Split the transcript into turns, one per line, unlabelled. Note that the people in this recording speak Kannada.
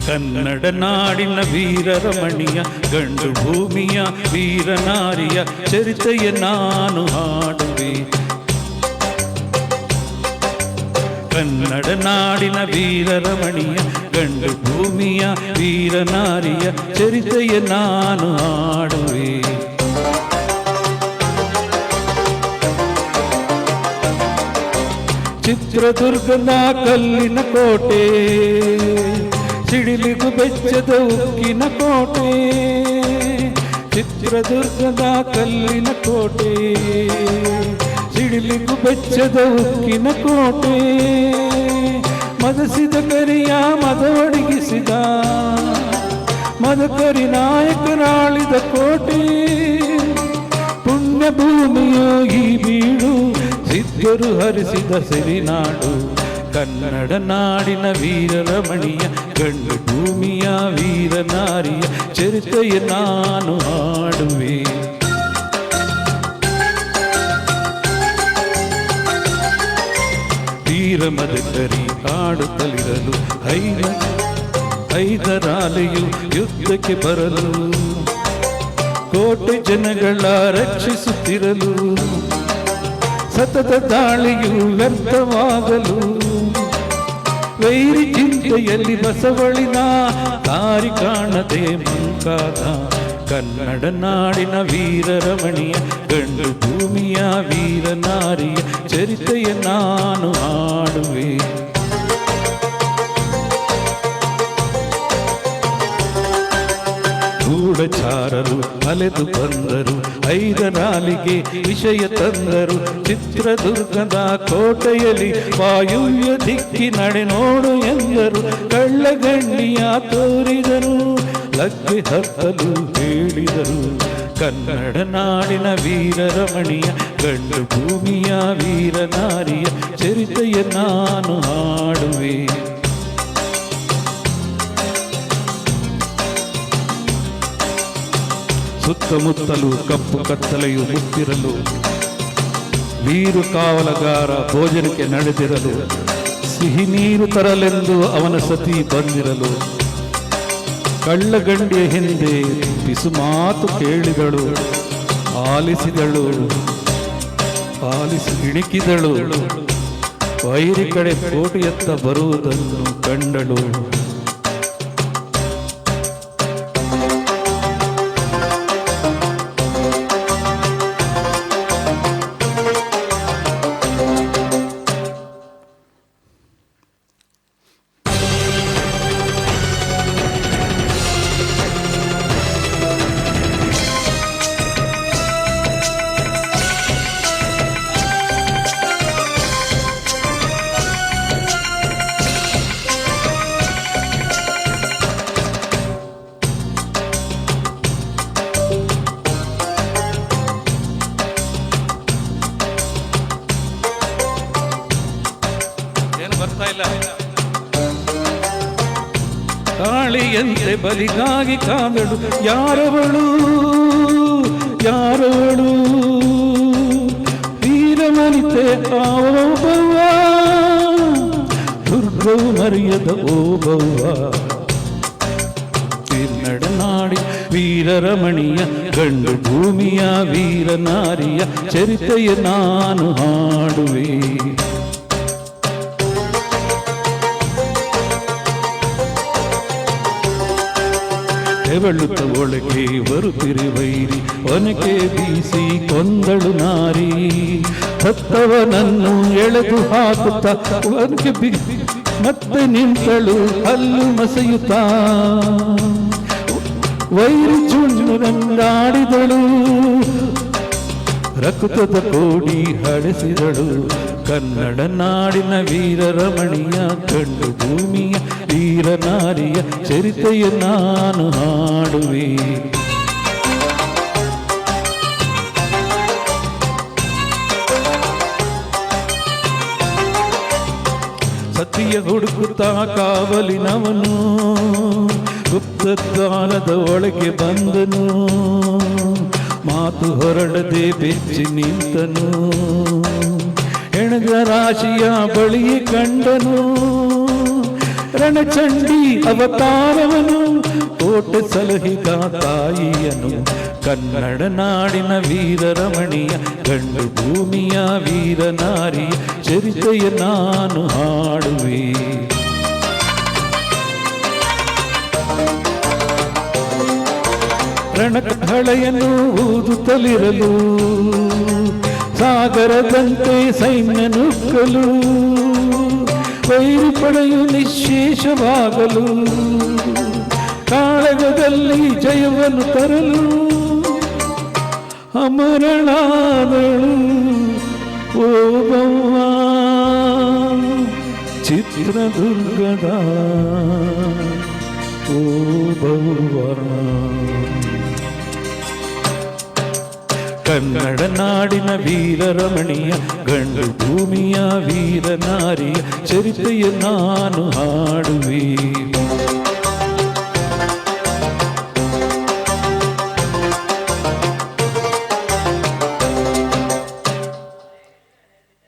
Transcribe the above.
ಕನ್ನಡ ನಾಡಿನ ವೀರರಮಣಿಯ ಗಂಡು ಭೂಮಿಯ ವೀರನಾರಿಯ ಚರಿತೆಯ ನಾನು ಹಾಡುವೆ. ಕನ್ನಡ ನಾಡಿನ ವೀರರಮಣಿಯ ಗಂಡು ಭೂಮಿಯ ವೀರನಾರಿಯ ಚರಿತೆಯ ನಾನು ಹಾಡುವೆ. ಚಿತ್ರದುರ್ಗದ ಕಲ್ಲಿನ ಕೋಟೆ, ಸಿಡಿಲಿಗೂ ಬೆಚ್ಚದ ಉಕ್ಕಿನ ಕೋಟೆ. ಚಿತ್ರದುರ್ಗದ ಕಲ್ಲಿನ ಕೋಟೆ, ಸಿಡಿಲಿಗೂ ಬೆಚ್ಚದ ಉಕ್ಕಿನ ಕೋಟೆ. ಮದಸಿದ ಕರಿಯ ಮದವೊಡಗಿಸಿದ ಮದಕರಿ ನಾಯಕರಾಳಿದ ಕೋಟೆ. ಪುಣ್ಯ ಭೂಮಿಯೋ ಈ ಬೀಡು, ಸಿದ್ಧರು ಹರಿಸಿದ ಸಿರಿನಾಡು. ಕನ್ನಡ ನಾಡಿನ ವೀರರಮಣಿಯ ಗಂಡು ಭೂಮಿಯ ವೀರನಾರಿಯ ಚರಿತೆಯ ನಾನು ಹಾಡುವೆ. ವೀರ ಮದಕರಿ ಆಡುತ್ತಲಿರಲು ಹೈದರಾಲಿಯು ಯುದ್ಧಕ್ಕೆ ಬರಲು, ಕೋಟೆ ಜನಗಳ ರಕ್ಷಿಸುತ್ತಿರಲು, ಸತತ ದಾಳಿಯು ವ್ಯರ್ಥವಾಗಲು, ವೈರಿ ಚಿಂತೆಯಲ್ಲಿ ಬಸವಳಿನ ದಾರಿ ಕಾಣದೆ ಮುಂಕಾದ. ಕನ್ನಡ ನಾಡಿನ ವೀರರಮಣಿಯ ಗಂಡು ಭೂಮಿಯ ವೀರನಾರಿಯ ಚರಿತೆಯ ನಾನು ಹಾಡುವೆ. ಗೂಢಚಾರರು ಅಲೆದು ಬಂದರು, ಹೈದರಾಲಿಗೆ ವಿಷಯ ತಂದರು. ಚಿತ್ರದುರ್ಗದ ಕೋಟೆಯಲ್ಲಿ ವಾಯುವ್ಯ ದಿಕ್ಕಿನಡೆ ನೋಡು ಎಂದರು. ಕಳ್ಳಗಣ್ಣಿಯ ತೋರಿದರು, ಲಗ್ಗೆ ಹತ್ತಲು ಹೇಳಿದರು. ಕನ್ನಡ ನಾಡಿನ ವೀರರಮಣಿಯ ಗಂಡು ಭೂಮಿಯ ವೀರನಾರಿಯ ಚರಿತೆಯ ನಾನು ಹಾಡುವೆ. ಸುತ್ತಮುತ್ತಲು ಕಪ್ಪು ಕತ್ತಲೆಯು ಮುತ್ತಿರಲು, ನೀರು ಕಾವಲಗಾರ ಭೋಜನಕ್ಕೆ ನಡೆದಿರಲು, ಸಿಹಿ ನೀರು ತರಲೆಂದು ಅವನ ಸತಿ ಬಂದಿರಲು, ಕಳ್ಳಗಂಡಿಯ ಹಿಂದೆ ಬಿಸು ಮಾತು ಕೇಳಿದಳು. ಆಲಿಸಿದಳು, ಆಲಿಸಿ ಇಣಿಕಿದಳು. ವೈರಿ ಕಡೆ ಕೋಟೆಯತ್ತ ಬರುವುದನ್ನು ಕಂಡಳು. ಕಾಳಿಯಂತೆ ಬಲಿಗಾಗಿ ಕಾದಳು ಯಾರವಳು, ಯಾರವಳು ವೀರವನಿತೆ ಓಬವ್ವ, ದುರ್ಗವು ಮರೆಯದ ಓಬವ್ವ. ಕನ್ನಡ ನಾಡಿ ವೀರರಮಣಿಯ ಗಂಡು ಭೂಮಿಯ ವೀರನಾರಿಯ ಚರಿತೆಯ ನಾನು ಹಾಡುವೆ. ತೆವಳುತ್ತ ಒಳಗೆ ಬರುತ್ತಿರಿ ವೈರಿ, ಒನಕೆ ಬೀಸಿ ಕೊಂದಳು ನಾರಿ. ಸತ್ತವನನ್ನು ಎಳೆದು ಹಾಕುತ್ತ ಒನಕೆ ಬೀಸಿ ಮತ್ತೆ ನಿಂತಳು ಹಲ್ಲು ಮಸೆಯುತ್ತ. ವೈರಿ ಚುಣ್ಣುರಂದಾಡಿದಳು, ರಕ್ತದ ಕೋಡಿ ಹಡೆಸಿದಳು. ಕನ್ನಡ ನಾಡಿನ ವೀರರಮಣಿಯ ಗಂಡು ಭೂಮಿಯ ವೀರನಾರಿಯ ಚರಿತೆಯ ನಾನು ಹಾಡುವೆ. ಸತಿಯ ಹುಡುಕುತ್ತಾ ಕಾವಲಿನವನು, ಗುಪ್ತದ್ವಾರದ ಒಳಗೆ ಬಂದನು. ಮಾತು ಹೊರಡದೆ ಬೆಚ್ಚಿ ನಿಂತನು, ಹೆಣದ ರಾಶಿಯ ಬಳಿಯೇ ಕಂಡನು. ರಣಚಂಡಿ ಅವತಾರವನು ಕೋಟೆ ಸಲಹಿದ ತಾಯಿಯನು ಕನ್ನಡ ನಾಡಿನ ವೀರರಮಣಿಯ ಗಂಡು ಭೂಮಿಯ ವೀರನಾರಿಯ ಚರಿತೆಯ ನಾನು ಹಾಡುವೆ. ರಣಕಹಳೆಯನ್ನು ಊದುತ್ತಲಿರಲು ಸಾಗರದಂತೆ ಸೈನ್ಯ ನುಗ್ಗಲು ವೈರಿ ಪಡೆಯು ನಿಶ್ಶೇಷವಾಗಲು ಕಾಳಗದಲ್ಲಿ ಜಯವನ್ನು ತರಲು ಅಮರನಾದಳು ಓಬವ್ವ ಚಿತ್ರದುರ್ಗದ ಓಬವ್ವ. ಕನ್ನಡ ನಾಡಿನ ವೀರರಮಣಿಯ ಗಂಡು ಭೂಮಿಯ ವೀರನಾರಿಯ ಚರಿತೆಯ ನಾನು ಹಾಡುವೆ.